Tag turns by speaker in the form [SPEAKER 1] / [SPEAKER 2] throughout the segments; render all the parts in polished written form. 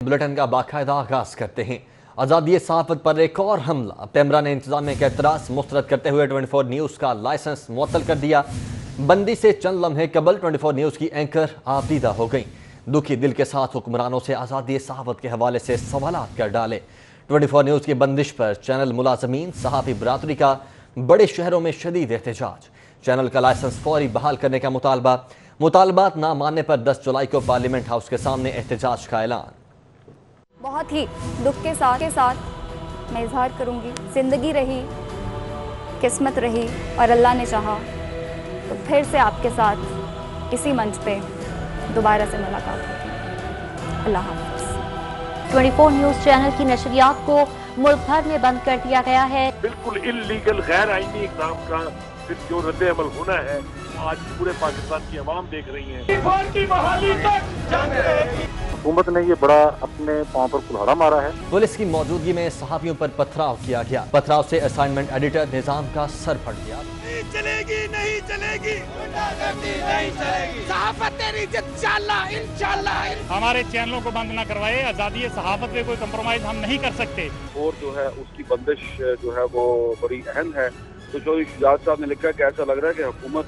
[SPEAKER 1] Bulletin का बाकायदा आगाज करते हैं। आज़ादी सहाफत पर एक और हमला। पेमरा ने इंतजामिया का एतराज़ मुस्तरद करते हुए 24 न्यूज़ का लाइसेंस मुअत्तल कर दिया। बंदी से चंद लम्हे कबल 24 न्यूज़ की एंकर आबदीदा हो गई। दुखी दिल के साथ हुक्मरानों से आज़ादी सहाफत के हवाले से सवालात कर डाले। 24 न्यूज़ की बंदिश पर चैनल मुलाजमीन सहाफ़ी बरादरी का बड़े शहरों में शदीद एहतजाज। चैनल का लाइसेंस फौरी बहाल करने का मुतालबात ना मानने पर 10 जुलाई को पार्लियामेंट हाउस के सामने एहतजाज का ऐलान।
[SPEAKER 2] बहुत ही दुख के साथ मैं इजहार करूंगी, जिंदगी रही, किस्मत रही और अल्लाह ने चाहा तो फिर से आपके साथ इसी मंच पे दोबारा से मुलाकात होगी। अल्लाह हाफ़िज़।
[SPEAKER 3] 24 न्यूज़ चैनल की नशरियात को मुल्क भर में बंद कर दिया गया है।
[SPEAKER 4] बिल्कुल इल्लीगल गैर आईनी इक़दाम का फिर जो रद्द अमल होना है आज पूरे पाकिस्तान की आवाम देख रही है। हुकूमत ने ये बड़ा अपने पांव पर कुल्हाड़ा मारा है।
[SPEAKER 1] पुलिस की मौजूदगी में सहाफियों पर पथराव किया गया। पथराव से असाइनमेंट एडिटर निजाम का सर फट गया।
[SPEAKER 5] नहीं चलेगी, नहीं चलेगी, नहीं चलेगी। सहाफत तेरी इंशाल्लाह।
[SPEAKER 6] हमारे चैनलों को बंद न करवाए। आज़ादी सहाफत में कोई कंप्रोमाइज हम नहीं कर सकते।
[SPEAKER 4] और जो है उसकी बंदिश जो है वो बड़ी अहम है। तो चौधरी शुजात साहब ने लिखा कि ऐसा लग रहा है कि हुकूमत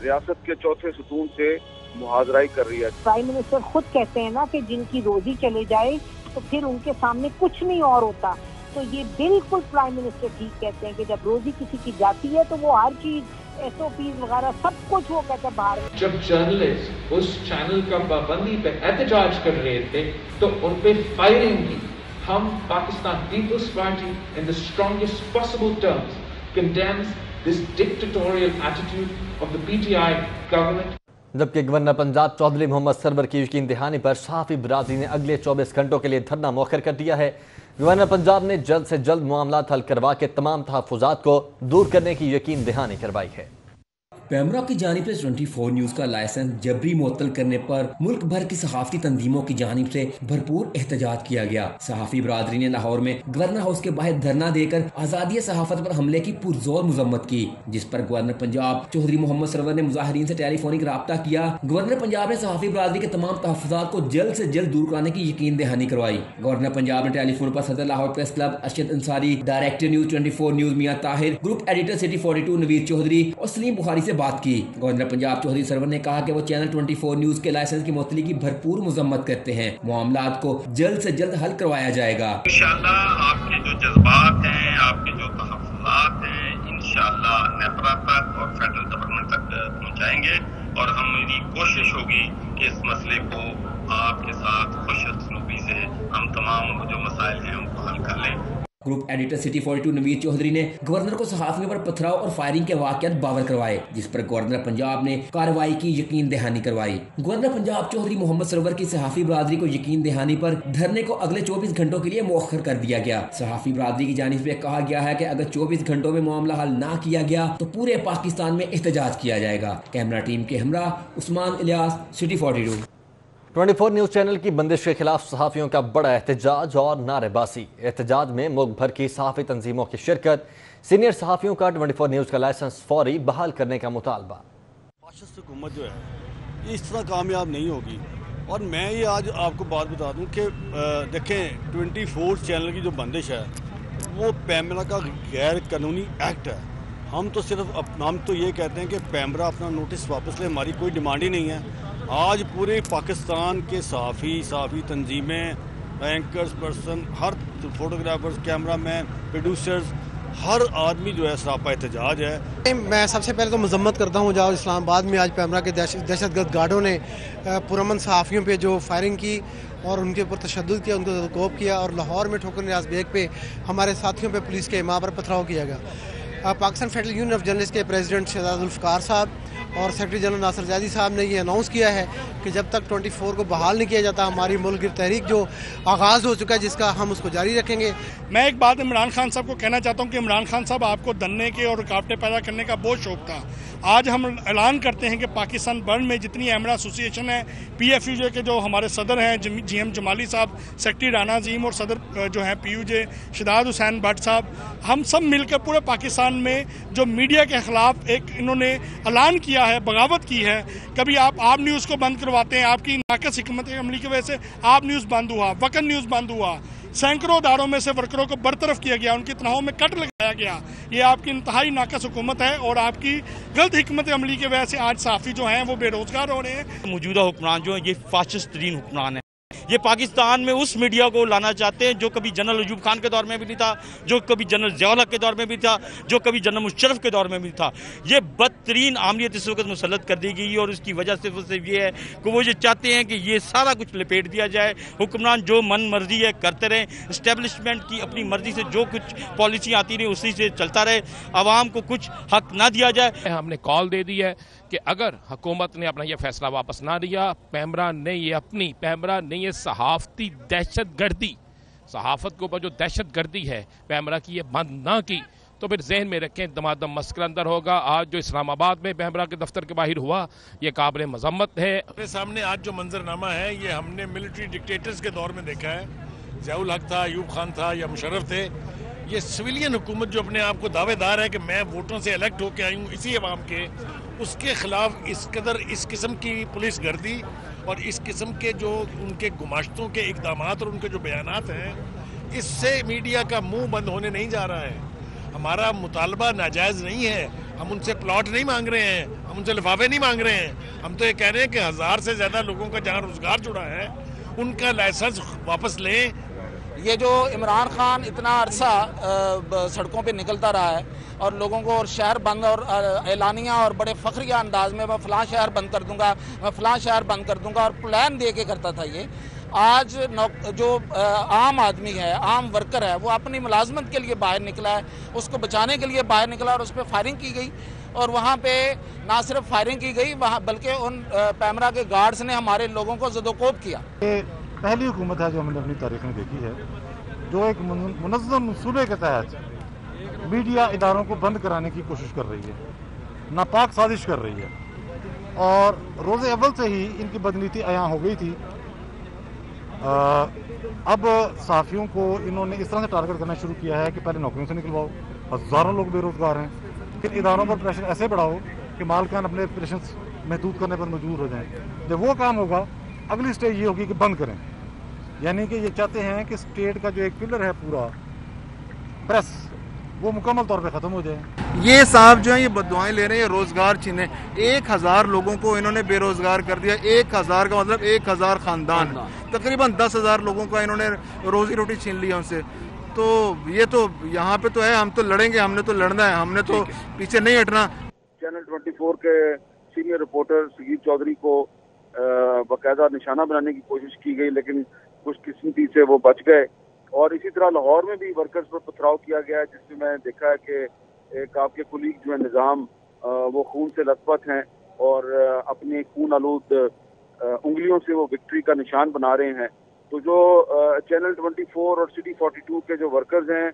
[SPEAKER 4] रियासत के चौथे सुतून से मुहाजराई कर रही है।
[SPEAKER 7] प्राइम मिनिस्टर खुद कहते हैं ना कि जिनकी रोजी चले जाए तो फिर उनके सामने कुछ नहीं और होता। तो ये बिल्कुल प्राइम मिनिस्टर ठीक कहते हैं कि जब रोजी किसी की जाती है तो वो हर चीज SOPs वगैरह सब कुछ वो कहते हैं बाहर।
[SPEAKER 8] जब जर्नलिस्ट उस चैनल का पाबंदी पे एहतजाज कर रहे थे तो उन पे फायरिंग की। हम Pakistan peoples party in the strongest possible terms condemns this dictatorial attitude of the PTI government.
[SPEAKER 1] जबकि गवर्नर पंजाब चौधरी मोहम्मद सरवर की यकीन दहानी पर सहाफी बरादरी ने अगले 24 घंटों के लिए धरना मौखर कर दिया है। गवर्नर पंजाब ने जल्द से जल्द मामला हल करवा के तमाम तहफ़्फ़ुज़ात को दूर करने की यकीन दहानी करवाई है।
[SPEAKER 9] पेमरा की जानिब से 24 न्यूज़ का लाइसेंस जबरी मुअत्तल करने पर मुल्क भर की सहाफ़ती तंजीमों की जानिब से भरपूर एहतजाज किया गया। सहाफ़ी बरादरी ने लाहौर में गवर्नर हाउस के बाहर धरना देकर आज़ादी सहाफ़त पर हमले की पुरजोर मजम्मत की, जिस पर गवर्नर पंजाब चौधरी मोहम्मद सरवर ने मुजाहिरीन से टेलीफोनिक राब्ता किया। गवर्नर पंजाब ने सहाफ़ी बरादरी के तमाम तहफ़्फ़ुज़ात को जल्द से जल्द दूर कराने की यकीन दहानी करवाई। गवर्नर पंजाब ने टेलीफोन पर सदर Lahore press club Arshad Ansari, director news 24 news Mian Tahir, group editor city 42 Naveed Chaudhry और सलीम बुखारी से बात की। गवर्नर पंजाब चौधरी सरवर ने कहा कि वो चैनल 24 न्यूज़ के लाइसेंस की मुअत्तली की भरपूर मजम्मत करते हैं। मामलात को जल्द से जल्द हल करवाया जाएगा।
[SPEAKER 10] इंशाल्लाह आपके जो जज्बात हैं, आपके जो तहफ़्फ़ुज़ात हैं, इंशाल्लाह नेपरा तक और फेडरल गवर्नमेंट तक पहुंचाएंगे और हमारी कोशिश होगी कि इस मसले को आपके साथ खुशअस्लूबी से हम तमाम जो मसाइल हैं उनको हल कर लें।
[SPEAKER 9] Group editor city 42 Naveed Chaudhry ने गवर्नर को सहाफ़ियों पर पथराव और फायरिंग के वाक़यात बावर करवाए, जिस पर गवर्नर पंजाब ने कार्रवाई की यकीन दहानी करवाई। गवर्नर पंजाब चौधरी मोहम्मद सरवर की सहाफ़ी बरादरी को यकीन दहानी पर धरने को अगले 24 घंटों के लिए मौखर कर दिया गया। सहाफ़ी बरादरी की जानिब से कहा गया है कि अगर 24 घंटों में मामला हल ना किया गया तो पूरे पाकिस्तान में एहतजाज किया जाएगा। कैमरा टीम के हमरा Usman Ilyas, city 42।
[SPEAKER 1] 24 news channel की बंदिश के खिलाफ सहाफ़ियों का बड़ा एहतजाज और नारेबाजी। एहतजाज में मुल्क भर की सहाफ़ी तंजीमों की शिरकत। सीनियर सहाफ़ियों का 24 न्यूज़ का लाइसेंस फौरी बहाल करने का मुतालबा।
[SPEAKER 11] फाशिस्ट हुकूमत जो है इस तरह कामयाब नहीं होगी। और मैं ये आज आपको बात बता दूं कि देखें 24 चैनल की जो बंदिश है वो पेमरा का गैर कानूनी एक्ट है। हम तो ये कहते हैं कि पेमरा अपना नोटिस वापस ले, हमारी कोई डिमांड ही नहीं है। आज पूरे पाकिस्तान के सहाफ़ी तंजीमें, एंकर्स पर्सन, हर फोटोग्राफर्स, कैमरामैन, प्रोड्यूसर्स, हर आदमी जो है सरापा एहतजाज है।
[SPEAKER 12] मैं सबसे पहले तो मजम्मत करता हूँ जहाँ इस्लामाबाद में आज पेमरा के दहशतगर्द गार्डों ने पुरअमन सहाफ़ियों पे जो फायरिंग की और उनके ऊपर तशद्दुद किया, उनको तदकोब किया, और लाहौर में ठोकर नियाज़ बेग पे हमारे साथियों पे पुलिस के इमाम पर पथराव किया गया। Pakistan federal union of journalist के प्रेसिडेंट शहजाद जुल्फ़िकार साहब और सेक्रेटरी जनरल नासिर ज़ैदी साहब ने ये अनाउंस किया है कि जब तक 24 को बहाल नहीं किया जाता हमारी मुल्क गिर तहरीक जो आगाज़ हो चुका है जिसका हम उसको जारी रखेंगे।
[SPEAKER 6] मैं एक बात इमरान खान साहब को कहना चाहता हूँ कि इमरान खान साहब आपको दलने के और रुकावटें पैदा करने का बहुत शौक था। आज हम ऐलान करते हैं कि पाकिस्तान भर में जितनी एमरा एसोसिएशन है, PFUJ के जो हमारे सदर हैं GM जमाली साहब, सेक्रेटरी राना अजीम और सदर जो हैं PUJ शदाद हुसैन भट्ट साहब, हम सब मिलकर पूरे पाकिस्तान में जो मीडिया के ख़िलाफ़ एक इन्होंने ऐलान किया है, बगावत की है। कभी आप न्यूज़ को बंद करवाते हैं, आपकी नाकस हिकमत अमली की वजह से आप न्यूज़ बंद हुआ, वकन न्यूज़ बंद हुआ, सैकड़ों इदारों में से वर्करों को बरतरफ किया गया, उनकी तनख्वाहों में कट लगाया गया। ये आपकी इंतहाई नाकस हुकूमत है और आपकी गलत हिकमत अमली की वजह से आज सहाफ़ी जो हैं वो बेरोज़गार हो रहे हैं।
[SPEAKER 13] मौजूदा हुक्मरान जो हैं ये फाशिस्ट तरीन हुक्मरान है। ये पाकिस्तान में उस मीडिया को लाना चाहते हैं जो कभी जनरल अयूब खान के दौर में भी नहीं था, जो कभी जनरल ज़ियाउल हक के दौर में भी था, जो कभी जनरल मुशर्रफ के दौर में भी था। ये बदतरीन आमलियत इस वक्त मुसल्लत कर दी गई है और इसकी वजह सिर्फ ये है कि वो ये चाहते हैं कि ये सारा कुछ लपेट दिया जाए, हुक्मरान जो मन मर्जी है करते रहें, इस्टेब्लिशमेंट की अपनी मर्जी से जो कुछ पॉलिसी आती रही उसी से चलता रहे, आवाम को कुछ हक ना दिया जाए।
[SPEAKER 14] हमने कॉल दे दी है कि अगर हुकूमत ने अपना ये फैसला वापस ना लिया, पैमरा ने ये सहाफ़ती दहशतगर्दी, सहाफ़त के ऊपर जो दहशतगर्दी है पैमरा की, ये बंद ना की तो फिर जहन में रखें दमादम मस्कर अंदर होगा। आज जो इस्लामाबाद में पैमरा के दफ्तर के बाहर हुआ ये काबिल मजम्मत है।
[SPEAKER 15] मेरे सामने आज जो मंजरनामा है ये हमने मिलिट्री डिक्टेटर्स के दौर में देखा है। ज़ियाउल हक था, अयूब खान था या मुशर्रफ थे। ये सिविलियन हुकूमत जो अपने आप को दावेदार है कि मैं वोटों से इलेक्ट होकर आई हूँ इसी अवाम के, उसके खिलाफ इस कदर इस किस्म की पुलिस गर्दी और इस किस्म के जो उनके गुमाश्तों के इक़दामात और उनके जो बयानात हैं, इससे मीडिया का मुंह बंद होने नहीं जा रहा है। हमारा मुतालबा नाजायज़ नहीं है, हम उनसे प्लॉट नहीं मांग रहे हैं, हम उनसे लिफाफे नहीं मांग रहे हैं। हम तो ये कह रहे हैं कि 1000 से ज़्यादा लोगों का जहाँ रोज़गार जुड़ा है उनका लाइसेंस वापस लें।
[SPEAKER 16] ये जो इमरान खान इतना अरसा सड़कों पे निकलता रहा है और लोगों को और शहर बंद और एलानिया और बड़े फ़ख्रिया अंदाज में मैं फ़लाँ शहर बंद कर दूंगा, मैं फ़लाँ शहर बंद कर दूंगा और प्लान दे के करता था ये। आज जो आम आदमी है, आम वर्कर है, वो अपनी मुलाजमत के लिए बाहर निकला है, उसको बचाने के लिए बाहर निकला और उस पर फायरिंग की गई। और वहाँ पे ना सिर्फ फायरिंग की गई वहाँ बल्कि उन पैमरा के गार्ड्स ने हमारे लोगों को ज़दोकोब किया।
[SPEAKER 17] पहली हुकूमत है जो हमने अपनी तारीख में देखी है जो एक मुनज़्ज़म मंसूबे के तहत मीडिया इदारों को बंद कराने की कोशिश कर रही है, नापाक साजिश कर रही है। और रोज़े अव्वल से ही इनकी बदनीति अयां हो गई थी। अब सहाफ़ियों को इन्होंने इस तरह से टारगेट करना शुरू किया है कि पहले नौकरियों से निकलवाओ, हज़ारों लोग बेरोज़गार हैं, फिर इदारों पर प्रेशर ऐसे बढ़ाओ कि मालिकान अपने ऑपरेशंस महदूद करने पर मजबूर हो जाएं। जब वो काम होगा अगली स्टेज ये होगी कि बंद करें। यानी कि ये चाहते हैं कि स्टेट का जो एक पिलर है पूरा प्रेस, वो मुकम्मल तौर पे ख़त्म हो जाए।
[SPEAKER 18] ये साहब जो है ये बददुआएं ले रहे हैं, रोज़गार छीने। 1000 लोगों को इन्होंने बेरोज़गार कर दिया। 1000 का मतलब 1000 ख़ानदान, तकरीबन 10,000 लोगों का इन्होंने रोज़ी रोटी छीन लिया उनसे। तो ये तो यहाँ पे तो है, हम तो लड़ेंगे, हमने तो लड़ना है, हमने तो पीछे नहीं हटना।
[SPEAKER 4] चैनल 24 के सीनियर रिपोर्टर सगीर चौधरी को बाकायदा निशाना बनाने की कोशिश की गई, लेकिन खुशकिस्मती से वो बच गए। और इसी तरह लाहौर में भी वर्कर्स पर पथराव किया गया है, जिसमें मैंने देखा है कि एक आपके कुलीग जो है निज़ाम, वो खून से लथपथ हैं और अपने खून आलूद उंगलियों से वो विक्ट्री का निशान बना रहे हैं। तो जो चैनल 24 और सिटी 42 के जो वर्कर्स हैं,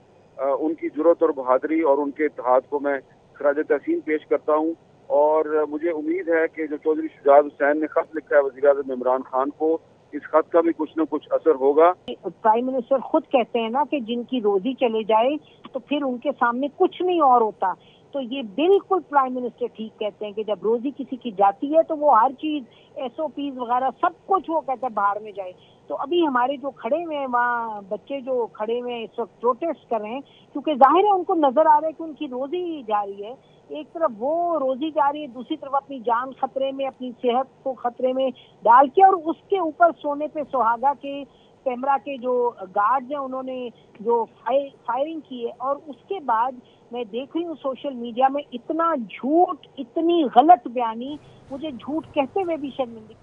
[SPEAKER 4] उनकी जुर्रत और बहादुरी और उनके इत्तेहाद को मैं खराज तहसीन पेश करता हूँ। और मुझे उम्मीद है कि जो चौधरी शुजात हुसैन ने खत लिखा है वज़ीर-ए-आज़म इमरान खान को, इस खत का भी कुछ न कुछ असर होगा।
[SPEAKER 7] प्राइम मिनिस्टर खुद कहते हैं ना कि जिनकी रोजी चले जाए तो फिर उनके सामने कुछ नहीं और होता। तो ये बिल्कुल प्राइम मिनिस्टर ठीक कहते हैं कि जब रोजी किसी की जाती है तो वो हर चीज SOPs वगैरह सब कुछ वो कहते हैं बाहर में जाए। तो अभी हमारे जो खड़े हुए हैं वहाँ बच्चे जो खड़े हुए हैं इस वक्त प्रोटेस्ट कर रहे हैं, क्योंकि जाहिर है उनको नजर आ रहा है कि उनकी रोजी जा रही है। एक तरफ वो रोजी जा रही है, दूसरी तरफ अपनी जान खतरे में, अपनी सेहत को खतरे में डाल के, और उसके ऊपर सोने पे सुहागा के पैमरा के जो गार्ड्स हैं उन्होंने जो फायरिंग की है। और उसके बाद मैं देख रही हूँ सोशल मीडिया में इतना झूठ, इतनी गलत बयानी, मुझे झूठ कहते हुए भी शर्मिंदगी।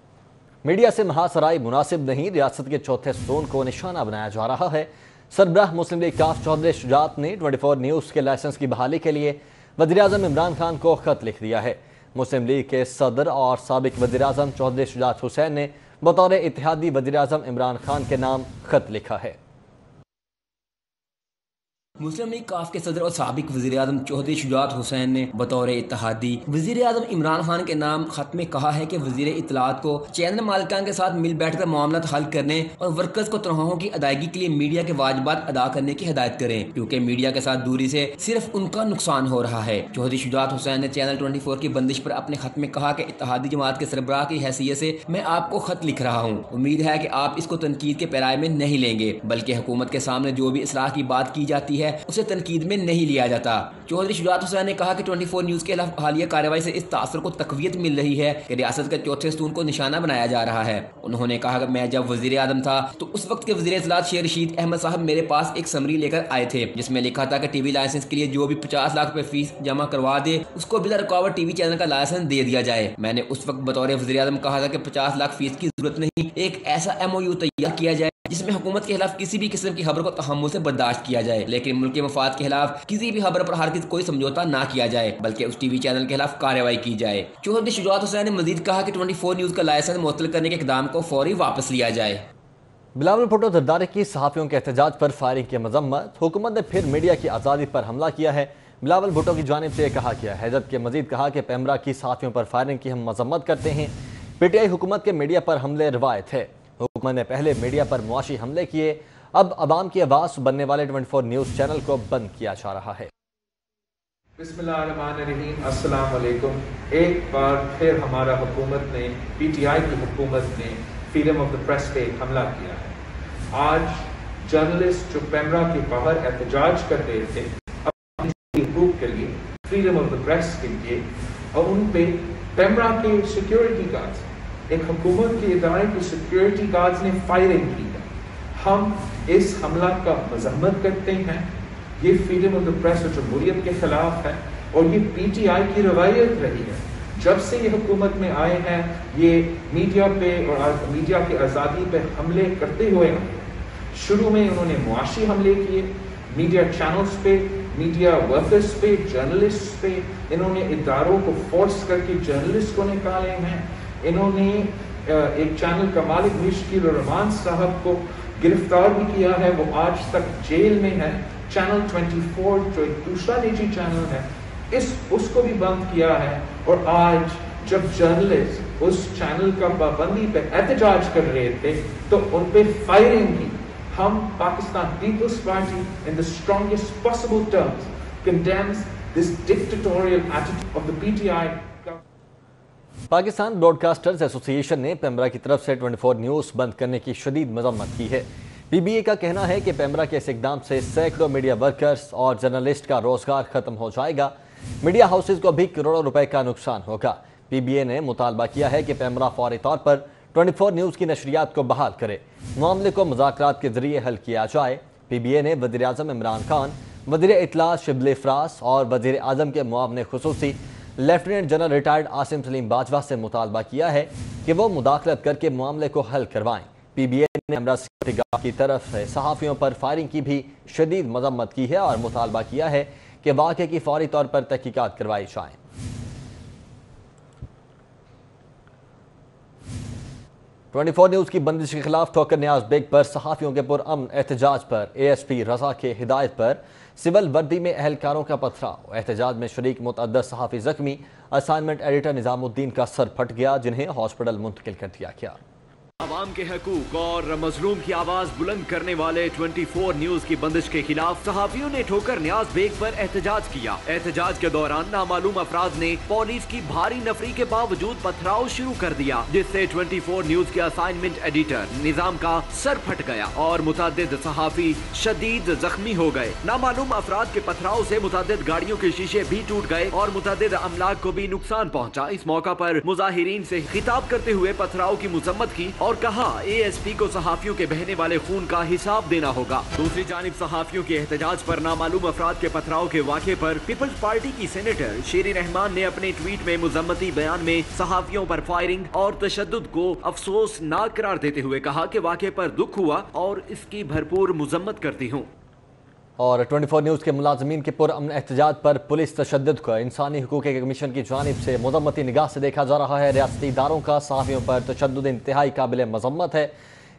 [SPEAKER 1] मीडिया से महासराई मुनासिब नहीं, रियासत के चौथे जोन को निशाना बनाया जा रहा है। सरबराह मुस्लिम लीग काफ चौधरी शुजात ने 24 न्यूज़ के लाइसेंस की बहाली के लिए वज़ीर-ए-आज़म इमरान खान को खत लिख दिया है। मुस्लिम लीग के सदर और साबिक वज़ीर-ए-आज़म चौधरी शुजात हुसैन ने बतौर इत्तेहादी वज़ीर-ए-आज़म इमरान खान के नाम खत लिखा है।
[SPEAKER 9] मुस्लिम लीग काफ के सदर और साबिक वज़ीर आज़म चौधरी शुजात हुसैन ने बतौर इत्तेहादी वज़ीर आज़म इमरान खान के नाम खत में कहा है कि वज़ीर इत्तलात को चैनल मालिकान के साथ मिल बैठ कर मामला हल करने और वर्कर्स को तनख्वाहों की अदायगी के लिए मीडिया के वाजिबात अदा करने की हिदायत करें, क्योंकि मीडिया के साथ दूरी से सिर्फ उनका नुकसान हो रहा है। चौधरी शुजात हुसैन ने चैनल 24 की बंदिश पर अपने खत में कहा कि इत्तेहादी जमात के सरबराह की हैसियत से मैं आपको खत लिख रहा हूँ। उम्मीद है कि आप इसको तनकीद के पैराए में नहीं लेंगे, बल्कि हुकूमत के सामने जो भी इसलाह की बात की जाती है उसे तनकीद में नहीं लिया जाता। चौधरी शुजात हुसैन ने कहा कि 24 न्यूज़ के खिलाफ हालिया कार्रवाई से इस तासर को तकवीत मिल रही है कि रियासत के चौथे स्तून को निशाना बनाया जा रहा है। उन्होंने कहा कि मैं जब वज़ीर आज़म था तो उस वक्त के वज़ीर इत्तलात शेर रशीद अहमद साहब मेरे पास एक समरी लेकर आए थे जिसमें लिखा था कि टीवी लाइसेंस के लिए जो भी 50 लाख रुपए फीस जमा करवा दे उसको बिला रुकावट टीवी चैनल का लाइसेंस दे दिया जाए। मैंने उस वक्त बतौर वज़ीर आज़म कहा था कि 50 लाख फीस की जरूरत नहीं, एक ऐसा MOU तैयार किया जाए जिसमें हुकूमत के खिलाफ किसी भी किस्म की खबर को तहम्मुल से बर्दाश्त किया जाए, लेकिन मुल्क के मफाद के खिलाफ किसी भी खबर पर हरगिज़ कोई समझौता ना किया जाए, बल्कि उस टीवी चैनल के खिलाफ कार्रवाई की जाए। चौधरी शुजात हुसैन ने मजीद कहा कि 24 न्यूज़ का लाइसेंस मुअत्तल करने के इक़दाम को फौरी वापस लिया जाए।
[SPEAKER 1] बिलावल भुट्टो जरदारी की सहाफ़ियों के एहतजाज पर फायरिंग की मजम्मत, हुकूमत ने फिर मीडिया की आज़ादी पर हमला किया है। बिलावल भुट्टो की जानिब से कहा गया है, जबकि मजीद कहा कि पैमरा की सहाफ़ियों पर फायरिंग की हम मजम्मत करते हैं। PTI हुकूमत के मीडिया पर हमले रवायत है। हुकूमत ने पहले मीडिया पर मुआशी हमले किए, अब अवाम की आवाज़ बनने वाले 24 न्यूज़ चैनल को बंद किया जा रहा है।
[SPEAKER 8] बिस्मिल्लाहिर्रहमानिर्रहीम, अस्सलाम वालेकुम। एक बार फिर हमारा हुकूमत ने, PTI की हुकूमत ने फ्रीडम ऑफ द प्रेस पे हमला किया है। आज जर्नलिस्ट जो पैमरा के बाहर एहतजाज कर रहे थे अपनी हुकूक के लिए, फ्रीडम ऑफ द प्रेस के लिए, और उन पे पैमरा के सिक्योरिटी गार्ड्स, एक हुकूमत के इदारे के सिक्योरिटी गार्ड्स ने फायरिंग की है। हम इस हमला का मजम्मत करते हैं। ये फ्रीडम ऑफ द प्रेस और जमहूरियत के खिलाफ है और ये PTI की रवायत रही है। जब से ये हुकूमत में आए हैं ये मीडिया पे और मीडिया की आज़ादी पे हमले करते हुए शुरू में उन्होंने मुआशी हमले किए, मीडिया चैनल्स पे, मीडिया वर्कर्स पे, जर्नलिस्ट पे। इन्होंने इदारों को फोर्स करके जर्नलिस्ट को निकाले हैं। इन्होंने एक चैनल का मालिक मुश्किल रहमान साहब को गिरफ्तार भी किया है, वो आज तक जेल में है। चैनल 24 जो एक दूसरा निजी चैनल है उसको भी बंद किया है। और आज जब जर्नलिस्ट उस चैनल का पाबंदी पे एहतजाज कर रहे थे तो उन पे फायरिंग की। हम Pakistan peoples party in the strongest possible terms condemns this dictatorial attitude of the PTI।
[SPEAKER 1] Pakistan broadcasters association ने पैमरा की तरफ से 24 न्यूज़ बंद करने की शदीद मजम्मत की है। PBA का कहना है कि पैमरा के इस इकदाम से सैकड़ों मीडिया वर्कर्स और जर्नलिस्ट का रोजगार खत्म हो जाएगा। मीडिया हाउसेज को भी करोड़ों रुपए का नुकसान होगा। PBA ने मुतालबा किया है कि पैमरा फौरी तौर पर 24 न्यूज़ की नशरियात को बहाल करे, मामले को मुज़ाकरात के जरिए हल किया जाए। PBA ने वज़ीर आज़म इमरान खान, वज़ीर इत्तलात शिबली फरास और वज़ीर आज़म के मुआवने खुसूसी lieutenant general retired Asim Saleem Bajwa से मुतालबा किया है कि वो मुदाखलत करके मामले को हल करवाएं। PBA ने पैमरा सिक्योरिटी गार्ड की तरफ से सहाफ़ियों पर फायरिंग की भी शदीद मजम्मत की है और मुतालबा किया है कि वाक़े की फौरी तौर पर तहकीकात करवाई जाएं। ट्वेंटी 4 न्यूज़ की बंदिश के खिलाफ ठोकर नियाज बेग पर सहाफ़ियों के पुरअमन एहतजाज पर ASP रजा के हिदायत पर सिविल वर्दी में एहलकारों का पथराव। एहतजाज में शरीक मुतअद्दिद सहाफ़ी जख्मी, असाइनमेंट एडिटर निज़ामुद्दीन का सर फट गया जिन्हें हॉस्पिटल मुंतकिल कर दिया गया।
[SPEAKER 19] आवाम के हकूक और मजलूम की आवाज बुलंद करने वाले 24 न्यूज की बंदिश के खिलाफ सहाफियों ने ठोकर नियाज बेग पर एहतजाज किया। एहतजाज के दौरान नामालूम अफराद ने पुलिस की भारी नफरी के बावजूद पथराव शुरू कर दिया, जिससे 24 न्यूज के असाइनमेंट एडिटर निजाम का सर फट गया और मुतअद्दिद सहाफी शदीद जख्मी हो गए। नामालूम अफराद के पथराव से मुतअद्दिद गाड़ियों के शीशे भी टूट गए और मुतअद्दिद अमलाक को भी नुकसान पहुँचा। इस मौका पर मुजाहिरीन से खिताब करते हुए पथराव की मजम्मत की और कहा ASP को सहाफियों के बहने वाले खून का हिसाब देना होगा। दूसरी जानिब सहाफियों के एहतजाज पर नामालूम अफराद के पथराव के वाक़े पर पीपल्स पार्टी की सेनेटर शीरीन रहमान ने अपने ट्वीट में मुजम्मती बयान में सहाफियों पर फायरिंग और तशद्दुद को अफसोसनाक करार देते हुए कहा कि वाक़े पर दुख हुआ और इसकी भरपूर मुजम्मत करती हूँ।
[SPEAKER 1] और 24 न्यूज़ के मुलाजमीन के पुरअमन एहतजाज पर पुलिस तशद्दुद को इंसानी हुकूक के कमीशन की जानिब से मुज़म्मती निगाह से देखा जा रहा है। रियासती इदारों का सहाफ़ियों पर तशद्दुद इंतहाई काबिल मज़म्मत है।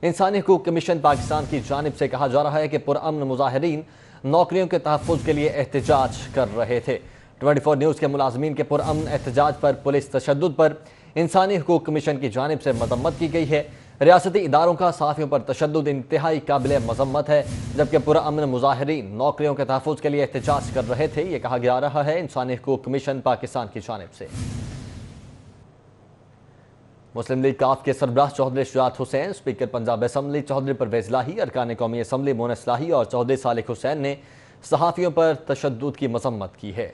[SPEAKER 1] इंसानी हुकूक कमीशन पाकिस्तान की जानिब से कहा जा रहा है कि पुरअमन मुजाहिरीन नौकरियों के तहफ़्फ़ुज़ के लिए एहतजाज कर रहे थे। 24 न्यूज़ के मुलाजमीन के पुरअमन एहतजाज पर पुलिस तशद्दुद पर इंसानी हुकूक कमीशन की जानिब से मजम्मत की गई है। रियासती इदारों का सहाफ़ियों पर तशद्दुद इंतहाई काबिल मजम्मत है, जबकि पुरअमन मुजाहिरीन नौकरियों के तहफ़्फ़ुज़ के लिए एहतजाज कर रहे थे। ये कहा जा रहा है इंसानी हुकूक कमीशन पाकिस्तान की जानिब से। मुस्लिम लीग काफ के सरबराह चौधरी शुजात हुसैन, स्पीकर पंजाब असम्बली चौधरी परवेज़ लाही, अरकान कौमी असम्बली मोनस लाही और चौधरी सालिक हुसैन ने सहाफ़ियों पर तशद्दुद की मजम्मत की है।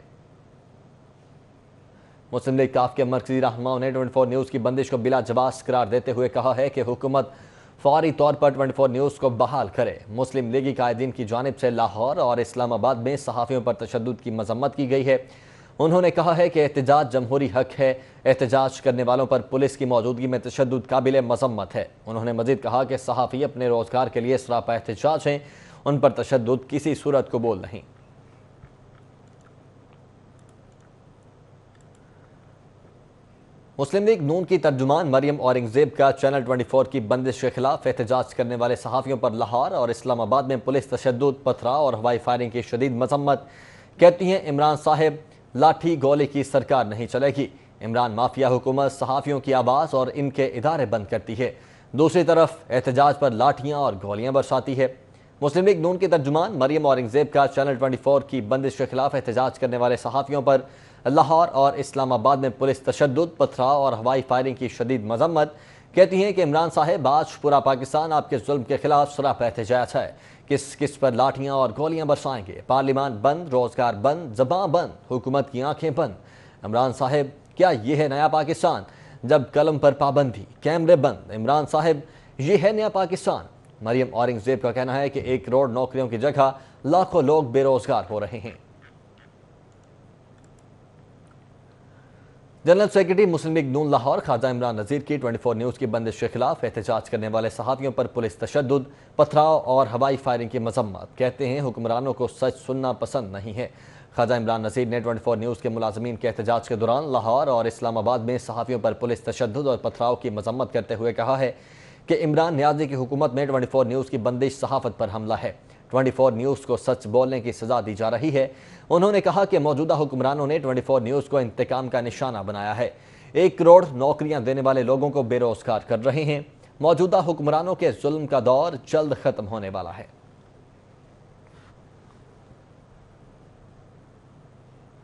[SPEAKER 1] मुस्लिम लीग काफ के मरकजी रहनुमाओं ने 24 न्यूज़ की बंदिश को बिला जवाब करार देते हुए कहा है कि हुकूमत फौरी तौर पर 24 न्यूज़ को बहाल करे। मुस्लिम लीगी कायदीन की जानिब से लाहौर और इस्लामाबाद में सहाफ़ियों पर तशद्दुद की मजम्मत की गई है। उन्होंने कहा है कि एहतजाज जमहूरी हक है, एहतजाज करने वालों पर पुलिस की मौजूदगी में तशद्दुद काबिल मजम्मत है। उन्होंने मजीद कहा कि सहाफ़ी अपने रोज़गार के लिए सरापा एहतजाज हैं, उन पर तशद्दुद किसी सूरत कबूल नहीं। मुस्लिम लीग नून की तर्जुमान मरियम औरंगजेब का चैनल 24 की बंदिश के खिलाफ एहतजाज करने वाले सहाफ़ियों पर लाहौर और इस्लामाबाद में पुलिस तशद्दुद, पथराव और हवाई फायरिंग की शदीद मजम्मत। कहती हैं इमरान साहब लाठी गोली की सरकार नहीं चलेगी। इमरान माफिया हुकूमत सहाफ़ियों की आवाज़ और इनके इदारे बंद करती है, दूसरी तरफ एहतजाज पर लाठियाँ और गोलियाँ बरसाती है। मुस्लिम लीग नून की तर्जुमान मरियम औरंगजेब का चैनल 24 की बंदिश के खिलाफ एहतजाज करने वाले सहाफ़ियों पर लाहौर और इस्लामाबाद में पुलिस तशद्दुद, पथराव और हवाई फायरिंग की शदीद मजम्मत। कहती हैं कि इमरान साहब आज पूरा पाकिस्तान आपके जुल्म के खिलाफ सरापा एहतजाज है। किस किस पर लाठियाँ और गोलियाँ बरसाएंगे? पार्लियामान बंद, रोजगार बंद, ज़बां बंद, हुकूमत की आंखें बंद। इमरान साहब क्या ये है नया पाकिस्तान? जब कलम पर पाबंदी, कैमरे बंद। इमरान साहब ये है नया पाकिस्तान? मरियम औरंगजेब का कहना है कि 1 करोड़ नौकरियों की जगह लाखों लोग बेरोजगार हो रहे हैं। जनरल सेक्रेटरी मुस्लिम लीग नून लाहौर ख्वाजा इमरान नज़ीर की 24 न्यूज़ की बंदिश के खिलाफ एहतजाज करने वाले सहाफ़ियों पर पुलिस तशद्दुद, पथराव और हवाई फायरिंग की मजम्मत। कहते हैं हुक्मरानों को सच सुनना पसंद नहीं है। ख्वाजा इमरान नज़ीर ने 24 न्यूज़ के मुलाजमीन के एहतजाज के दौरान लाहौर और इस्लामाबाद में सहाफ़ियों पर पुलिस तशद्दुद और पथराव की मजम्मत करते हुए कहा है कि इमरान नियाज़ी की हुकूमत में 24 न्यूज़ की बंदिश सहाफ़त पर हमला है। 24 न्यूज़ को सच बोलने की सज़ा दी जा रही है। उन्होंने कहा कि मौजूदा हुक्मरानों ने 24 न्यूज़ को इंतकाम का निशाना बनाया है। 1 करोड़ नौकरियां देने वाले लोगों को बेरोजगार कर रहे हैं। मौजूदा हुक्मरानों के जुल्म का दौर जल्द ख़त्म होने वाला है।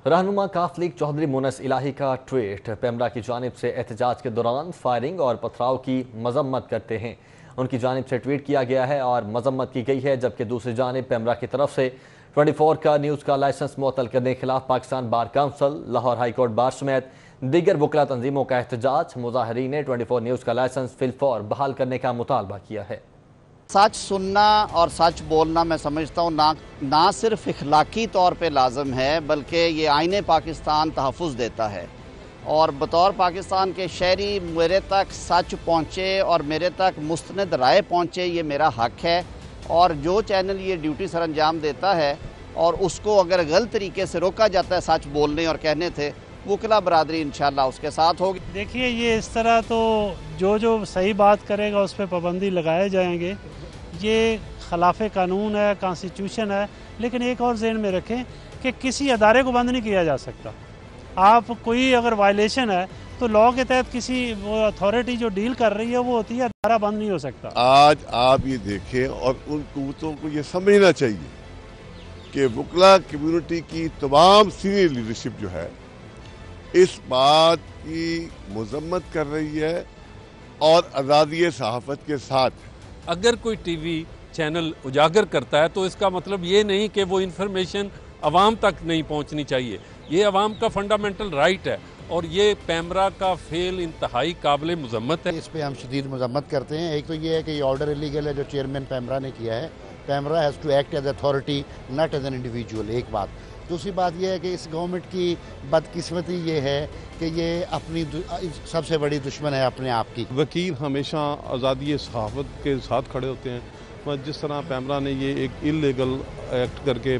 [SPEAKER 1] रहनुमा काफ लीग चौधरी मोनस इलाही का ट्वीट पेमरा की जानिब से एहतजाज के दौरान फायरिंग और पथराव की मजम्मत करते हैं। उनकी जानिब से ट्वीट किया गया है और मजम्मत की गई है, जबकि दूसरी जानिब पेमरा की तरफ से 24 का न्यूज़ का लाइसेंस मुअत्तल करने के खिलाफ Pakistan bar council, Lahore high court bar समेत दीगर वकला तंजीमों का एहतजाज। मुजाहिरीन ने 24 न्यूज़ का लाइसेंस फिलफौर बहाल करने का मुतालबा किया है।
[SPEAKER 20] सच सुनना और सच बोलना मैं समझता हूँ ना सिर्फ इखलाकी तौर पे लाजम है, बल्कि ये आईने पाकिस्तान तहफ़्फ़ुज़ देता है। और बतौर पाकिस्तान के शहरी मेरे तक सच पहुँचे और मेरे तक मुस्तनद राय पहुँचे, ये मेरा हक है। और जो चैनल ये ड्यूटी सर अंजाम देता है और उसको अगर गलत तरीके से रोका जाता है सच बोलने और कहने थे, वकला बरादरी इंशाल्लाह उसके साथ होगी।
[SPEAKER 21] देखिए ये इस तरह तो जो सही बात करेगा उस पर पाबंदी लगाए जाएंगे। ये खिलाफ कानून है, कॉन्स्टिट्यूशन है, लेकिन एक और ज़हन में रखें कि किसी अदारे को बंद नहीं किया जा सकता। आप कोई अगर वायलेशन है तो लॉ के तहत किसी वो अथॉरिटी जो डील कर रही है वो होती है, अदारा बंद नहीं हो सकता।
[SPEAKER 22] आज आप ये देखें और उन कुव्वतों को ये समझना चाहिए कि वकला कम्युनिटी की तमाम सीनियर लीडरशिप जो है इस बात की मजम्मत कर रही है और आज़ादी सहाफ़त के साथ।
[SPEAKER 23] अगर कोई टीवी चैनल उजागर करता है तो इसका मतलब ये नहीं कि वो इन्फॉर्मेशन आवाम तक नहीं पहुंचनी चाहिए। ये आवाम का फंडामेंटल राइट है और ये पेमरा का फेल इंतहाई काबिल मजम्मत है।
[SPEAKER 20] इस पर हम शदीद मजम्मत करते हैं। एक तो ये है कि ये ऑर्डर इलीगल है जो चेयरमैन पेमरा ने किया है। PEMRA has to act as authority, not as an individual. एक बात। दूसरी बात यह है कि इस गवर्नमेंट की बदकिस्मती ये है कि ये अपनी सबसे बड़ी दुश्मन है अपने आप की।
[SPEAKER 24] वकील हमेशा आज़ादी सहाफ़त के साथ खड़े होते हैं। जिस तरह पेमरा ने ये एक इलीगल एक्ट करके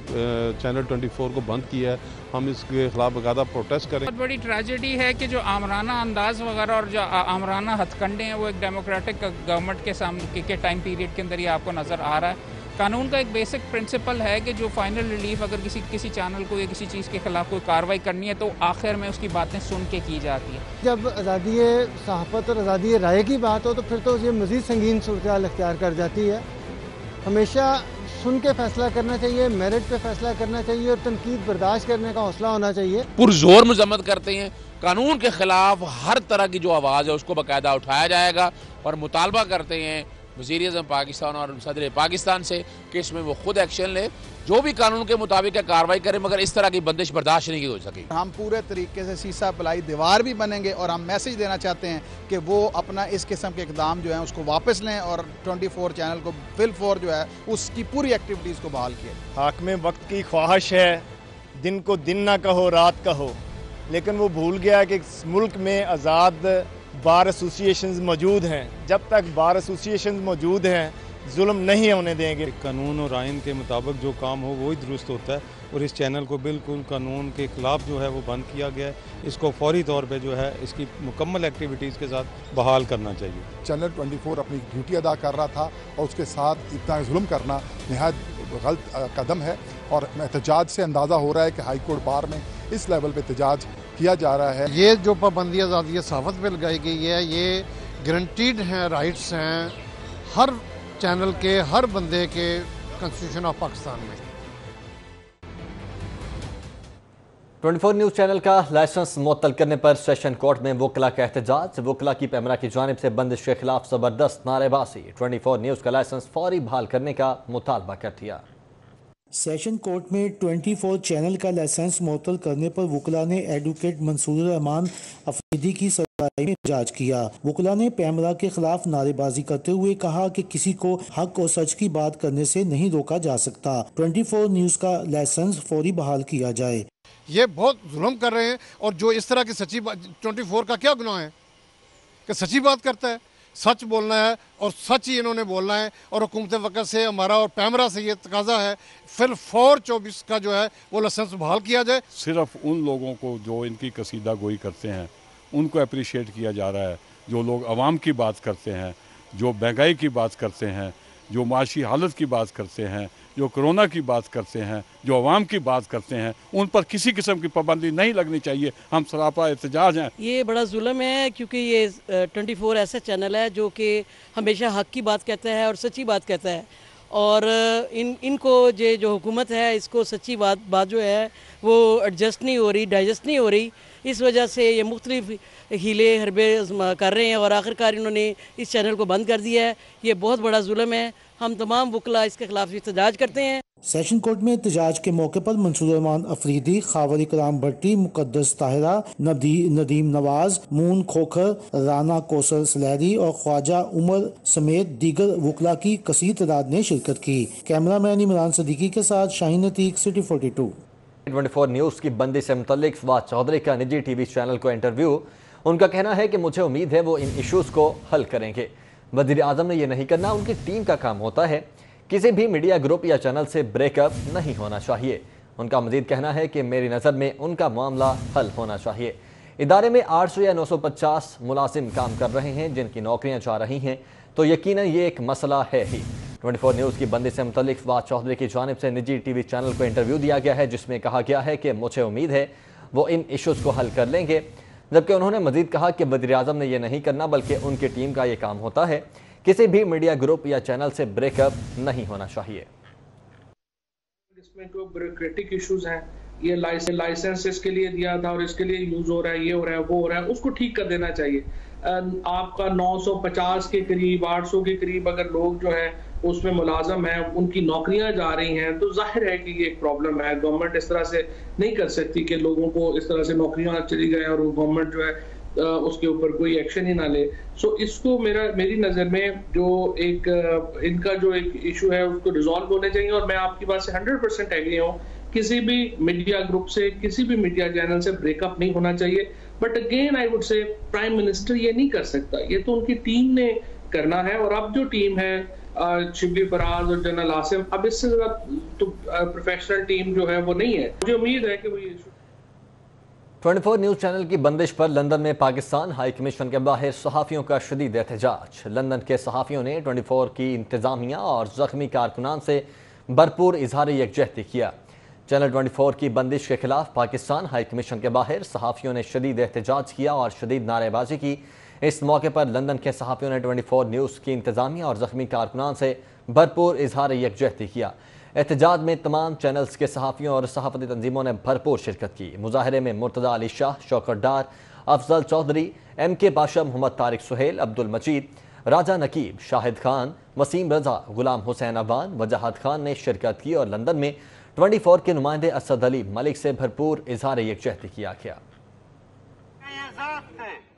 [SPEAKER 24] चैनल 24 को बंद किया है, हम इसके खिलाफ बाकायदा प्रोटेस्ट करें।
[SPEAKER 25] बहुत बड़ी ट्रेजेडी है कि जो आमराना अंदाज वगैरह और जो आमराना हथकंडे हैं वो एक डेमोक्रेटिक गवर्नमेंट के सामने के टाइम पीरियड के अंदर ही आपको नज़र आ रहा है। कानून का एक बेसिक प्रिंसिपल है कि जो फाइनल रिलीफ अगर किसी चैनल को या किसी चीज़ के खिलाफ कोई कार्रवाई करनी है तो आखिर में उसकी बातें सुन के की जाती है।
[SPEAKER 2] जब आज़ादी सहाफ़त और आज़ादी राय की बात हो तो फिर तो ये मज़ीद संगीन सूरत इख्तियार कर जाती है। हमेशा सुन के फैसला करना चाहिए, मेरिट पे फैसला करना चाहिए और तनकीद बर्दाश्त करने का हौसला होना चाहिए।
[SPEAKER 3] पुरजोर मजम्मत करते हैं, कानून के खिलाफ हर तरह की जो आवाज़ है उसको बाकायदा उठाया जाएगा और मुतालबा करते हैं वज़ीर-ए-आज़म पाकिस्तान और सदर पाकिस्तान से कि इसमें वो खुद एक्शन ले, जो भी कानून के मुताबिक कार्रवाई करें, मगर इस तरह की बंदिश बर्दाश्त नहीं हो सके।
[SPEAKER 5] हम पूरे तरीके से सीसा पलाई दीवार भी बनेंगे और हम मैसेज देना चाहते हैं कि वो अपना इस किस्म के इक़दाम जो है उसको वापस लें और 24 चैनल को फिल जो है उसकी पूरी एक्टिविटीज़ को बहाल किए।
[SPEAKER 10] हाकिम वक्त की ख्वाहिश है दिन को दिन ना कहो रात कहो, लेकिन वो भूल गया कि मुल्क में आज़ाद बार एसोसिएशंस मौजूद हैं। जब तक बार एसोसिएशंस मौजूद हैं जुल्म नहीं होने देंगे।
[SPEAKER 24] कानून और आइन के मुताबिक जो काम हो वही दुरुस्त होता है और इस चैनल को बिल्कुल कानून के खिलाफ जो है वो बंद किया गया है। इसको फौरी तौर पे जो है इसकी मुकम्मल एक्टिविटीज़ के साथ बहाल करना चाहिए।
[SPEAKER 11] चैनल 24 अपनी ड्यूटी अदा कर रहा था और उसके साथ इतना जुल्म करना नहायत गलत कदम है और एहतजाज से अंदाज़ा हो रहा है कि हाई कोर्ट बार में इस लेवल पे एहतजाज किया जा रहा है।
[SPEAKER 26] ये जो पाबंदी आज़ादी सहाफ़त पे लगाई गई है ये गारंटीड हैं, राइट्स हैं हर चैनल के, हर बंदे के कॉन्स्टिट्यूशन ऑफ पाकिस्तान में।
[SPEAKER 1] 24 न्यूज़ चैनल का लाइसेंस मुअत्तल करने पर सेशन कोर्ट में वकला का एहतजाज। वकला की पैमरा की जानिब से बंदिश के खिलाफ ज़बरदस्त नारेबाजी। 24 न्यूज़ का लाइसेंस फौरी बहाल करने का मुतालबा कर दिया।
[SPEAKER 27] सेशन कोर्ट में 24 चैनल का लाइसेंस मुअत्तल करने पर वकला ने एडवोकेट मंसूर रहमान अफरीदी की सरकारी में एहतजाज किया। वकला ने पैमरा के खिलाफ नारेबाजी करते हुए कहा कि किसी को हक और सच की बात करने से नहीं रोका जा सकता। 24 न्यूज़ का लाइसेंस फौरी बहाल किया जाए।
[SPEAKER 26] ये बहुत जुल्म कर रहे हैं और जो इस तरह की सच्ची बात, 24 का क्या गुनाह है कि सच्ची बात करता है, सच बोलना है और सच ही इन्होंने बोलना है और हुकूमत वक़्त से हमारा और पैमरा से ये तकाजा है फिर 24 का जो है वो लाइसेंस बहाल किया जाए।
[SPEAKER 24] सिर्फ उन लोगों को जो इनकी कसीदा गोई करते हैं उनको अप्रिशिएट किया जा रहा है, जो लोग आवाम की बात करते हैं, जो महंगाई की बात करते हैं, जो माशी हालत की बात करते हैं, जो कोरोना की बात करते हैं, जो आवाम की बात करते हैं, उन पर किसी किस्म की पाबंदी नहीं लगनी चाहिए। हम सरापा एहतजाज हैं। ये बड़ा जुल्म है क्योंकि ये
[SPEAKER 28] 24 ऐसा चैनल है जो कि हमेशा हक की बात कहता है और सच्ची बात कहता है और इनको जो हुकूमत है इसको सच्ची बात जो है वो एडजस्ट नहीं हो रही, डाइजेस्ट नहीं हो रही। इस वजह से ये मुख्तलिफ हीले हरबे कर रहे हैं और आखिरकार इन्होंने इस चैनल को बंद कर दिया है। ये बहुत बड़ा जुल्म है। हम तमाम वकला इसके खिलाफ एहतजाज करते हैं।
[SPEAKER 27] सेशन कोर्ट में एहतजाज के मौके पर मंसूर रहमान अफरीदी, खावर इकराम भट्टी, मुकद्दस ताहिरा, नदीम नवाज, मून खोखर, राना कौसर सलैरी और ख्वाजा उमर समेत दीगर वकला की कसीर तादाद ने शिरकत की। कैमरामैन इमरान सदीकी के साथ शाहीन अतीक, सिटी 42।
[SPEAKER 1] 24 न्यूज़ की बंदी से मुतल्लिक फवाद चौधरी का निजी टीवी चैनल को इंटरव्यू। उनका कहना है कि मुझे उम्मीद है वो इन इशूज़ को हल करेंगे। वज़ीर आज़म ने यह नहीं करना, उनकी टीम का काम होता है। किसी भी मीडिया ग्रुप या चैनल से ब्रेकअप नहीं होना चाहिए। उनका मज़ीद कहना है कि मेरी नज़र में उनका मामला हल होना चाहिए। इदारे में 800 या 950 मुलाजिम काम कर रहे हैं जिनकी नौकरियां जा रही हैं, तो यकीनन ये एक मसला है ही। 24 न्यूज़ की बंदी से मुतल्लिक फवाद चौधरी की जानिब से निजी टीवी चैनल को इंटरव्यू दिया गया है जिसमें कहा गया है कि मुझे उम्मीद है वो इन इशूज़ को हल कर लेंगे, जबकि उन्होंने मज़ीद कहा कि वज़ीर आज़म ने यह नहीं करना बल्कि उनकी टीम का ये काम होता है। किसी भी मीडिया ग्रुप या चैनल से ब्रेकअप नहीं होना चाहिए।
[SPEAKER 29] इसमें जो ब्यूरोक्रेटिक इश्यूज हैं, ये लाइसेंस इसके लिए दिया था और इसके लिए यूज हो रहा है, ये हो रहा है, वो हो रहा है, उसको ठीक कर देना चाहिए। आपका 950 के करीब, 800 के करीब अगर लोग जो है उसमें मुलाजम है, उनकी नौकरियां जा रही हैं, तो जाहिर है कि ये एक प्रॉब्लम है। गवर्नमेंट इस तरह से नहीं कर सकती कि लोगों को इस तरह से नौकरियां चली जाए और गवर्नमेंट जो है उसके ऊपर कोई एक्शन ही ना ले। सो इसको मेरी नज़र में जो एक इनका जो एक इशू है उसको रिजॉल्व होने चाहिए। और मैं आपकी बात से 100% एग्री हूँ, किसी भी मीडिया ग्रुप से, किसी भी मीडिया चैनल से ब्रेकअप नहीं होना चाहिए। But again I would say prime minister ये नहीं कर सकता, ये तो उनकी टीम ने करना है। और अब जो टीम है शिबली फराज और जनरल आसिम, अब इससे ज्यादा तो प्रोफेशनल टीम जो है वो नहीं है। मुझे उम्मीद है कि वो ये
[SPEAKER 1] 24 न्यूज़ चैनल की बंदिश पर लंदन में पाकिस्तान हाई कमीशन के बाहर सहाफ़ियों का शदीद एहतजाज। लंदन के सहाफ़ियों ने 24 की इंतज़ामिया और ज़ख्मी कारकुनान से भरपूर इजहार यकजहती किया। चैनल 24 की बंदिश के खिलाफ पाकिस्तान हाई कमीशन के बाहर सहाफ़ियों ने शदीद एहतजाज किया और शदीद नारेबाजी की। इस मौके पर लंदन के सहाफ़ियों ने 24 न्यूज़ की इंतज़ामिया और ज़ख्मी कारकुनान से भरपूर इजहार यकजहती किया। एहतजाज में तमाम चैनल्स के सहाफ़ियों और सहाफ़ती तंजीमों ने भरपूर शिरकत की। मुजाहरे में मुर्तज़ा अली शाह, शौकत डार, अफजल चौधरी, MK बादशाह, मोहम्मद तारिक सुहेल, अब्दुल मजीद, राजा नकीब, शाहिद खान, वसीम रजा, गुलाम हुसैन अवान, वजाहत खान ने शिरकत की और लंदन में 24 के नुमाइंदे असद अली मलिक से भरपूर इजहार यकजहती किया गया।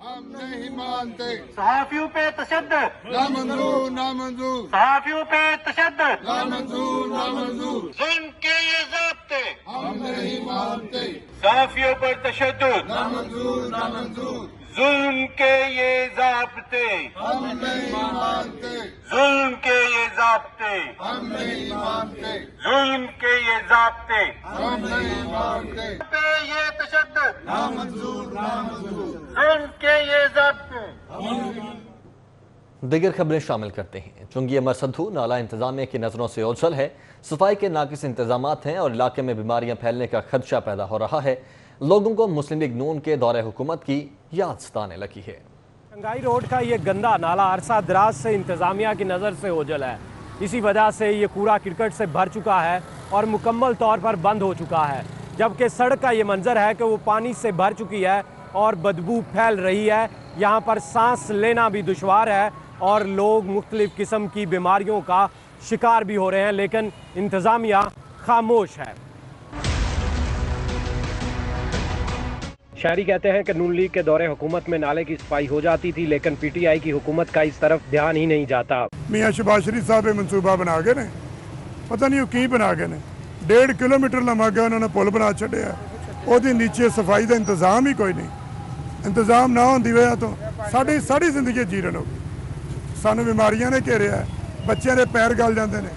[SPEAKER 4] हम नहीं मानते सहाफियों पे तशद्दुद नामंजूर नामंजूर सहाफियों पे तशद्दुद नामंजूर नामंजूर जुल्म के ये ज़ाब्ते हम नहीं मानते सहाफियों पर तशद्दुद नामंजूर नामंजूर जुल्म के ये ज़ाब्ते हम नहीं मानते जुल्म के ये ज़ाब्ते हम नहीं मानते जुल्म के ये ज़ाब्ते हम नहीं मानते पे ये तशद्दुद नामंजूर नामंजूर जुल्म के ये ज़ाब्ते।
[SPEAKER 1] दीगर खबरें शामिल करते हैं। चुंगी अमर सद्धू नाला इंतजामिया की नज़रों से ओझल है। सफाई के नाकिस इंतजामात हैं और इलाके में बीमारियां फैलने का खदशा पैदा हो रहा है। लोगों को मुस्लिम लीग नून के दौरे हुकूमत की याद सताने लगी है।
[SPEAKER 6] शंघाई रोड का ये गंदा नाला अरसा दराज से इंतजामिया की नज़र से ओझल है। इसी वजह से ये कूड़ा क्रिकेट से भर चुका है और मुकम्मल तौर पर बंद हो चुका है, जबकि सड़क का ये मंजर है कि वो पानी से भर चुकी है और बदबू फैल रही है। यहाँ पर सांस लेना भी दुश्वार है और लोग मुख्तलिफ किस्म की बीमारियों का शिकार भी हो रहे हैं, लेकिन इंतज़ामिया खामोश है। शहरी कहते हैं कि नून लीग के दौरे हुकूमत में नाले की सफाई हो जाती थी, लेकिन PTI की हुकूमत का इस तरफ ध्यान ही नहीं जाता।
[SPEAKER 12] मियाँ शहबाज शरीफ साहब मनसूबा बना के ने पता नहीं की बना के ने 1.5 किलोमीटर लंबा गया उन्होंने पुल बना छड़िया, ਉਹਦੇ नीचे सफाई का इंतजाम ही कोई नहीं। इंतजाम ना होने की वजह तो साड़ी जिंदगी जीरन हो गई। सानू बीमारियां ने घेरिया, बच्चों के पैर गल जाते हैं,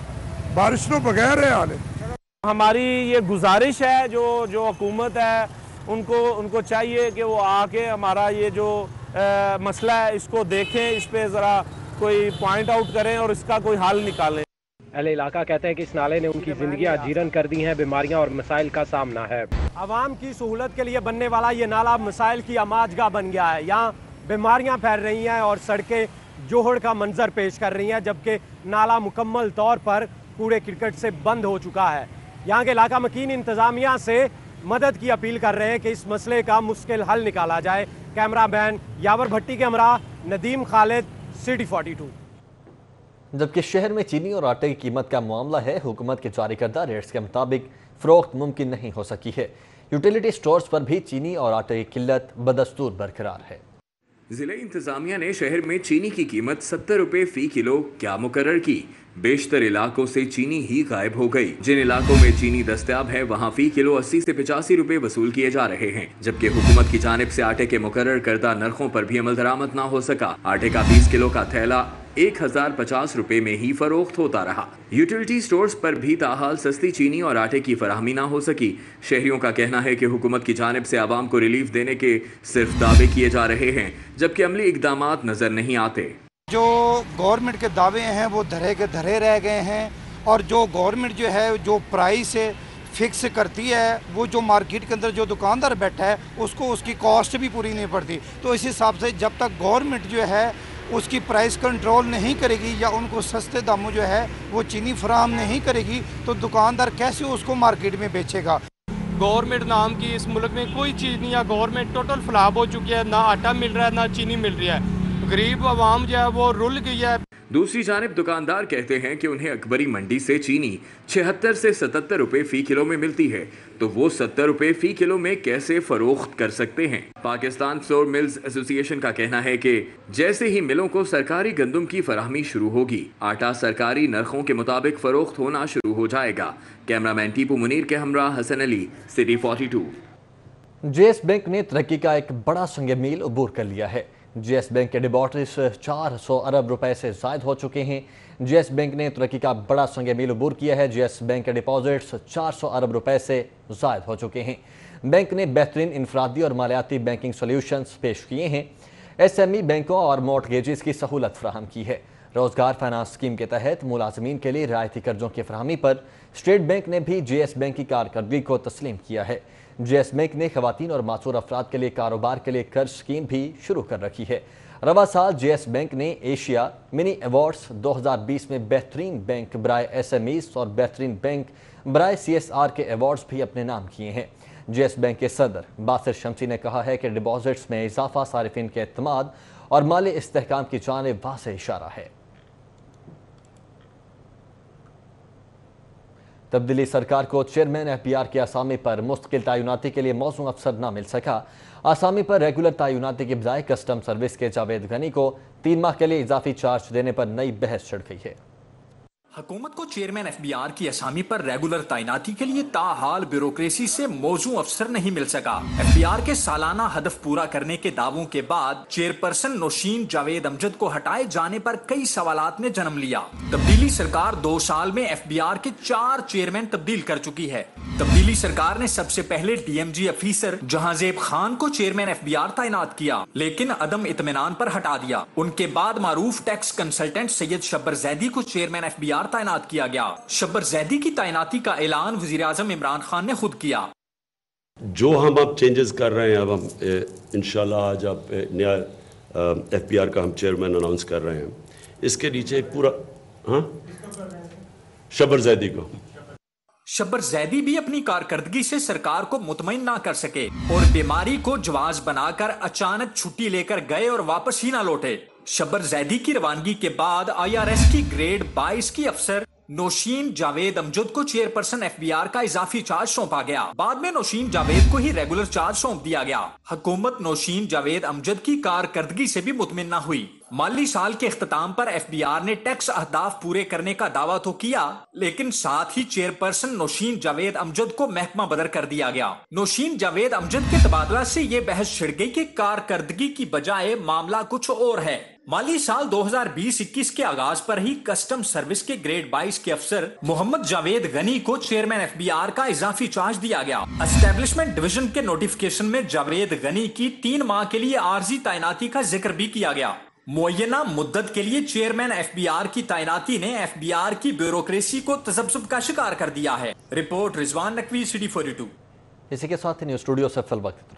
[SPEAKER 12] बारिश तो बगैर है हाल।
[SPEAKER 6] हमारी ये गुजारिश है जो हुकूमत है उनको चाहिए कि वो आके हमारा ये जो मसला है इसको देखें, इस पे ज़रा कोई पॉइंट आउट करें और इसका कोई हल निकालें। अहले इलाका कहते हैं कि इस नाले ने उनकी ज़िंदगियां जीरन कर दी हैं, बीमारियां और मसाइल का सामना है। आवाम की सहूलत के लिए बनने वाला ये नाला मसाइल की आमाजगाह बन गया है। यहाँ बीमारियां फैल रही हैं और सड़कें जोहड़ का मंजर पेश कर रही हैं, जबकि नाला मुकम्मल तौर पर कूड़े क्रिकेट से बंद हो चुका है। यहाँ के इलाका मकीन इंतज़ामिया से मदद की अपील कर रहे हैं कि इस मसले का मुश्किल हल निकाला जाए। कैमरा मैन यावर भट्टी के हमरा नदीम खालिद, सिटी 42।
[SPEAKER 1] जबकि शहर में चीनी और आटे की कीमत का मामला है, हुकूमत के जारी करदा रेट्स के मुताबिक फ़रोख्त मुमकिन नहीं हो सकी है। यूटिलिटी स्टोर्स पर भी चीनी और आटे की किल्लत बदस्तूर बरकरार है।
[SPEAKER 13] जिले इंतजामिया ने शहर में चीनी की कीमत 70 रुपए फी किलो क्या मुकर्रर की। बेशतर इलाकों से चीनी ही गायब हो गई। जिन इलाकों में चीनी दस्तयाब है वहाँ फी किलो 80 से 85 रुपए वसूल किए जा रहे हैं, जबकि हुकूमत की जानिब से आटे के मुकर्रर करदा नरखों पर भी अमल दरामद ना हो सका। आटे का 20 किलो का थैला 1050 रुपए में ही फरोख्त होता रहा। यूटिलिटी स्टोर्स पर भी ताहाल सस्ती चीनी और आटे की फराहमी ना हो सकी। शहरियों का कहना है कि हुकूमत की जानिब से आवाम को रिलीफ देने के सिर्फ दावे किए जा रहे हैं, जबकि अमली इकदामात नजर नहीं आते।
[SPEAKER 14] जो गवर्नमेंट के दावे हैं वो धरे के धरे रह गए हैं, और जो गवर्नमेंट जो है जो प्राइस फिक्स करती है, वो जो मार्केट के अंदर जो दुकानदार बैठा है उसको उसकी कॉस्ट भी पूरी नहीं पड़ती। तो इस हिसाब से जब तक गवर्नमेंट जो है उसकी प्राइस कंट्रोल नहीं करेगी या उनको सस्ते दामों जो है वो चीनी फराहम नहीं करेगी, तो दुकानदार कैसे उसको मार्केट में बेचेगा।
[SPEAKER 6] गवर्नमेंट नाम की इस मुल्क में कोई चीज़ नहीं है। गवर्नमेंट टोटल फलाब हो चुकी है, ना आटा मिल रहा है ना चीनी मिल रही है। गरीब आवाम जो है वो रुल गई है।
[SPEAKER 13] दूसरी जानिब दुकानदार कहते हैं कि उन्हें अकबरी मंडी से चीनी 76 से 77 रुपए फी किलो में मिलती है, तो वो 70 रुपए फी किलो में कैसे फरोख्त कर सकते हैं। पाकिस्तान फ्लोर मिल्स एसोसिएशन का कहना है कि जैसे ही मिलों को सरकारी गंदम की फराहमी शुरू होगी, आटा सरकारी नरखों के मुताबिक फरोख्त होना शुरू हो जाएगा। कैमरामैन टीपू मुनीर के हमरा Hasan Ali, city 42।
[SPEAKER 1] JS bank ने तरक्की का एक बड़ा संग मील अबूर कर लिया है। JS बैंक के डिपॉजिट्स 400 अरब रुपए से ज़ायद हो चुके हैं। JS बैंक ने तरक्की का बड़ा संग मील अबूर किया है। JS बैंक के डिपॉजिट्स 400 अरब रुपए से ज़ायद हो चुके हैं। बैंक ने बेहतरीन इनफरादी और मालियाती बैंकिंग सॉल्यूशंस पेश किए हैं। SME बैंकों और मॉर्टगेजेस की सहूलत फराहम की है। रोजगार फाइनेंस स्कीम के तहत मुलाजमीन के लिए रियायती कर्जों की फराहमी पर स्टेट बैंक ने भी JS बैंक की कारकर्दगी को तस्लीम किया है। JS बैंक ने खवातीन और मासूर अफराद के लिए कारोबार के लिए कर्ज स्कीम भी शुरू कर रखी है। रवा साल JS बैंक ने एशिया मिनी अवार्ड्स 2020 में बेहतरीन बैंक बराए SMEs और बेहतरीन बैंक बराए CSR के अवार्ड्स भी अपने नाम किए हैं। JS बैंक के सदर बासिर शमसी ने कहा है कि डिपॉजिट्स में इजाफा सारिफिन के एतमाद और माली इस्तेहकाम की जानिब वाज़ेह इशारा है। तब्दीली सरकार को चेयरमैन FBR की आसामी पर मुस्तकिल तयनाती के लिए मौजूद अफसर न मिल सका। आसामी पर रेगुलर तयनाती के बजाय कस्टम सर्विस के जावेद गनी को 3 माह के लिए इजाफी चार्ज देने पर नई बहस छिड़ गई है।
[SPEAKER 7] हुकूमत को चेयरमैन FBR की असामी पर रेगुलर तैनाती के लिए ताहाल ब्यूरोक्रेसी से मौजू अफसर नहीं मिल सका। FBR के सालाना हदफ पूरा करने के दावों के बाद चेयरपर्सन नौशीन जावेद अमजद को हटाए जाने पर कई सवालात ने जन्म लिया। तब्दीली सरकार 2 साल में FBR के 4 चेयरमैन तब्दील कर चुकी है। तब्दीली सरकार ने सबसे पहले DMG अफीसर जहांजेब खान को चेयरमैन FBR तैनात किया, लेकिन अदम इत्मीनान पर हटा दिया। उनके बाद मारूफ टैक्स कंसल्टेंट सैयद शब्बर जैदी को चेयरमैन FBR तैनात किया गया। शब्बर जैदी की तैनाती का ऐलान वजीर आजम इमरान खान ने खुद किया।
[SPEAKER 8] जो हम अब चेंजेस कर रहे हैं, अब हम इंशाल्लाह आज अब नया FBR का हम चेयरमैन अनाउंस कर रहे हैं। इसके नीचे एक पूरा शब्बर जैदी को
[SPEAKER 7] शब्बर जैदी भी अपनी कारकर्दगी से सरकार को मुतमईन ना कर सके और बीमारी को जवाज बनाकर अचानक छुट्टी लेकर गए और वापस ही ना लौटे। शब्बर जैदी की रवानगी के बाद IRS की ग्रेड 22 की अफसर नौशीन जावेद अमजद को चेयरपर्सन FBR का इजाफी चार्ज सौंपा गया। बाद में नौशीन जावेद को ही रेगुलर चार्ज सौंप दिया गया। हुकूमत नौशीन जावेद अमजद की कारकर्दगी से भी मुतमिन न हुई। माली साल के इख्तिताम पर FBR ने टैक्स अहदाफ पूरे करने का दावा तो किया, लेकिन साथ ही चेयरपर्सन नौशीन जावेद अमजद को महकमा बदर कर दिया गया। नौशीन जावेद अमजद के तबादला से ये बहस छिड़ गई कि कारकर्दगी की बजाय मामला कुछ और है। माली साल 2020-21 के आगाज पर ही कस्टम सर्विस के ग्रेड 22 के अफसर मोहम्मद जावेद गनी को चेयरमैन FBR का इजाफी चार्ज दिया गया। एस्टेब्लिशमेंट डिवीजन के नोटिफिकेशन में जावेद गनी की 3 माह के लिए आर्जी तैनाती का जिक्र भी किया गया। मुअय्यना मुद्दत के लिए चेयरमैन FBR की तैनाती ने FBR की ब्यूरोक्रेसी को तसब्सुब का शिकार कर दिया है। Report Rizwan Naqvi, City 42।
[SPEAKER 1] इसी के साथ न्यूज़ स्टूडियो से फिल वक्त